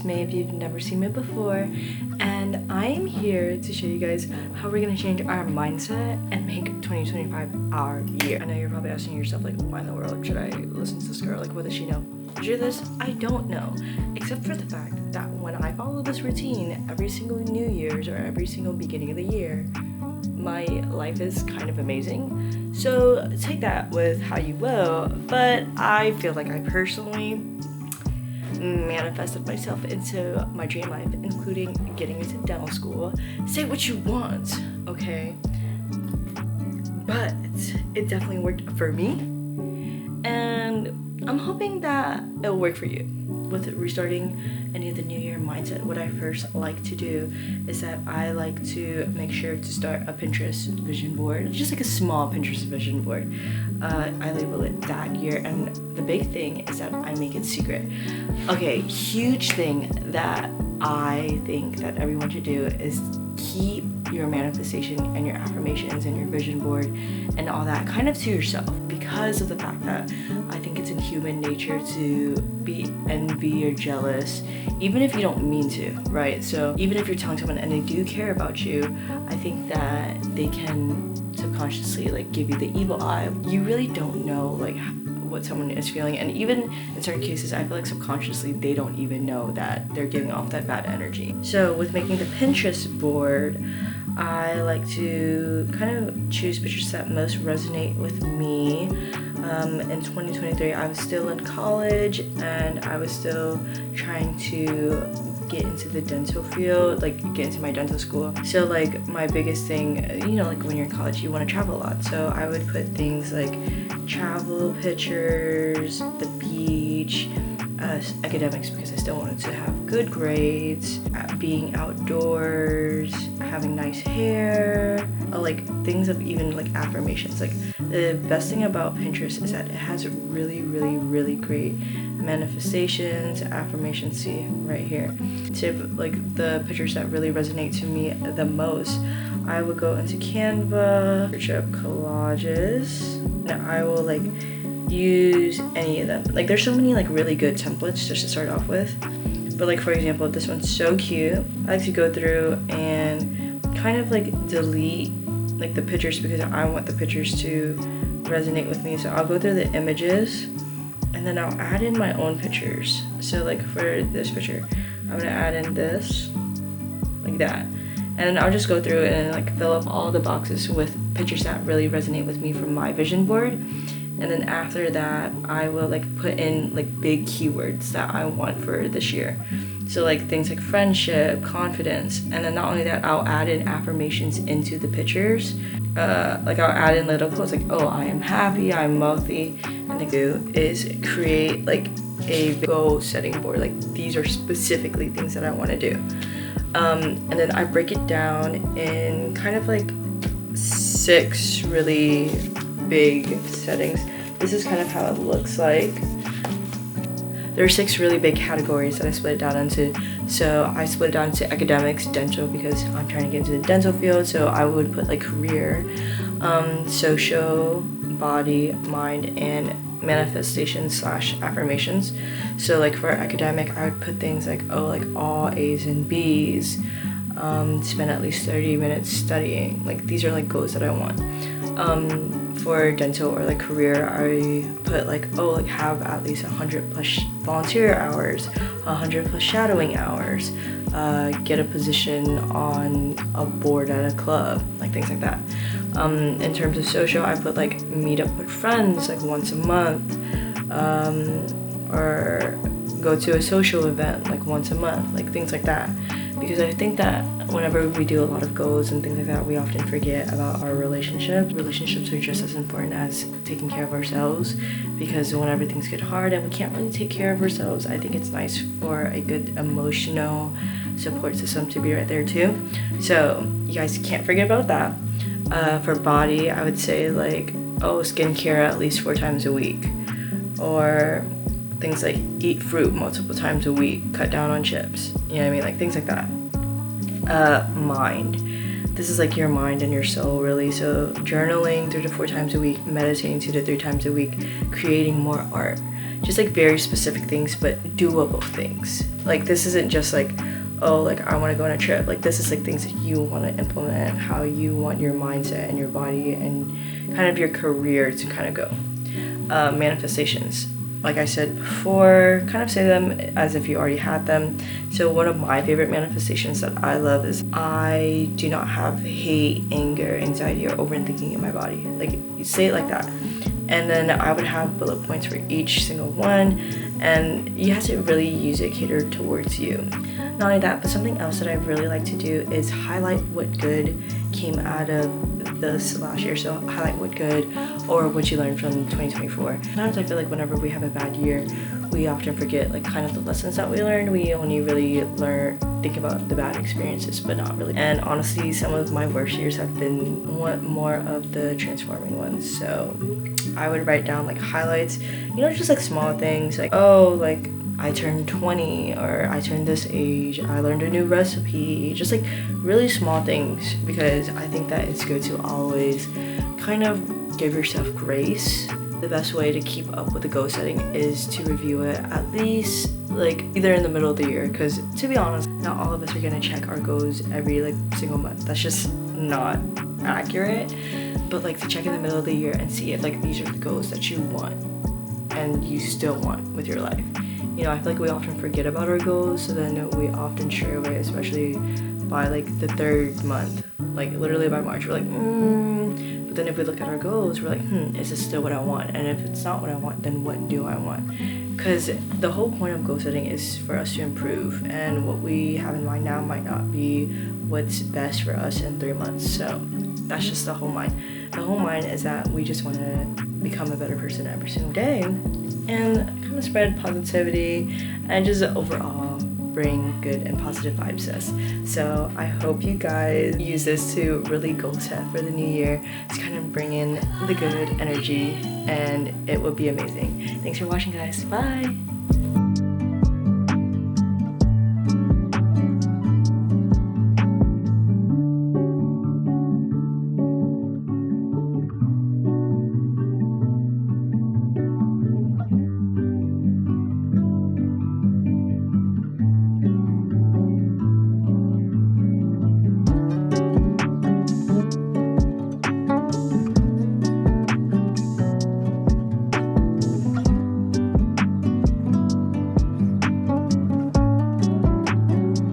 is May if you've never seen me before, and I am here to show you guys how we're gonna change our mindset and make 2025 our year. I know you're probably asking yourself, like, why in the world should I listen to this girl? Like, what does she know? This, I don't know, except for the fact that when I follow this routine every single New Year's or every single beginning of the year, my life is kind of amazing. So take that with how you will, but I feel like I personally manifested myself into my dream life, including getting into dental school. Say what you want, okay? But it definitely worked for me, and I'm hoping that it'll work for you. With restarting any of the new year mindset, what I first like to do is that I like to make sure to start a Pinterest vision board, just like a small Pinterest vision board. I label it that year, and the big thing is that I make it secret. Okay, huge thing that I think that everyone should do is keep your manifestation and your affirmations and your vision board and all that kind of to yourself, because of the fact that I think it's in human nature to be envy or jealous, even if you don't mean to, right? So even if you're telling someone and they do care about you, I think that they can subconsciously like give you the evil eye. You really don't know like what someone is feeling, and even in certain cases I feel like subconsciously they don't even know that they're giving off that bad energy. So with making the Pinterest board, I like to kind of choose pictures that most resonate with me. In 2023 I was still in college and I was still trying to get into the dental field, like get into my dental school. So like my biggest thing, you know, like when you're in college you want to travel a lot, so I would put things like travel pictures, the beach, academics because I still wanted to have good grades, being outdoors, having nice hair, like things of even like affirmations. Like the best thing about Pinterest is that it has really great manifestations, affirmations. See right here. So like the pictures that really resonate to me the most, I would go into Canva, search up collages, and I will like use any of them. Like there's so many like really good templates just to start off with, but like for example this one's so cute. I like to go through and kind of like delete like the pictures because I want the pictures to resonate with me. So I'll go through the images and then I'll add in my own pictures. So like for this picture I'm gonna add in this like that, and then I'll just go through and like fill up all the boxes with pictures that really resonate with me from my vision board. And then after that I will like put in like big keywords that I want for this year. So like things like friendship, confidence, and then not only that, I'll add in affirmations into the pictures. Like I'll add in little quotes like, oh, I am happy, I'm wealthy. And the do is create like a goal setting board. Like these are specifically things that I want to do. And then I break it down in kind of like 6 really big settings. This is kind of how it looks like. There are 6 really big categories that I split it down into. So I split it down into academics, dental, because I'm trying to get into the dental field, so I would put like career, social, body, mind, and manifestation / affirmations. So like for academic I would put things like, oh, like all A's and B's, spend at least 30 minutes studying. Like these are like goals that I want. For dental or like career, I put like, oh, like have at least 100 plus volunteer hours, 100 plus shadowing hours, get a position on a board at a club, like things like that. In terms of social, I put like meet up with friends like once a month, or go to a social event like once a month, like things like that. Because I think that whenever we do a lot of goals and things like that, we often forget about our relationships. Relationships are just as important as taking care of ourselves, because whenever things get hard and we can't really take care of ourselves, I think it's nice for a good emotional support system to be right there too. So you guys can't forget about that. For body, I would say like, oh, skincare at least 4 times a week, or things like eat fruit multiple times a week, cut down on chips, you know what I mean, like things like that. Mind, this is like your mind and your soul, really. So journaling 3 to 4 times a week, meditating 2 to 3 times a week, creating more art, just like very specific things, but doable things. Like this isn't just like, oh, like I want to go on a trip. Like this is like things that you want to implement, how you want your mindset and your body and kind of your career to kind of go. Manifestations, like I said before, kind of say them as if you already had them. So one of my favorite manifestations that I love is I do not have hate, anger, anxiety, or overthinking in my body. Like you say it like that, and then I would have bullet points for each single one, and you have to really use it catered towards you. Not only that, but something else that I really like to do is highlight what good came out of this last year. So highlight what good or what you learned from 2024. Sometimes I feel like whenever we have a bad year, we often forget like kind of the lessons that we learned. We only really think about the bad experiences, but not really. And honestly, some of my worst years have been more of the transforming ones. So I would write down like highlights, you know, just like small things like, oh, like I turned 20, or I turned this age, I learned a new recipe, just like really small things, because I think that it's good to always kind of give yourself grace. The best way to keep up with the goal setting is to review it at least like either in the middle of the year, because to be honest, not all of us are gonna check our goals every like single month. That's just not accurate. But like to check in the middle of the year and see if like these are the goals that you want and you still want with your life. You know, I feel like we often forget about our goals, so then we often stray away, especially by like the 3rd month, like literally by March, we're like, But then if we look at our goals, we're like, is this still what I want? And if it's not what I want, then what do I want? Because the whole point of goal setting is for us to improve, and what we have in mind now might not be what's best for us in 3 months. So that's just the whole mind. The whole mind is that we just want to become a better person every single day and kind of spread positivity and just overall bring good and positive vibes to us. So I hope you guys use this to really goal set for the new year, to kind of bring in the good energy, and it will be amazing. Thanks for watching, guys. Bye.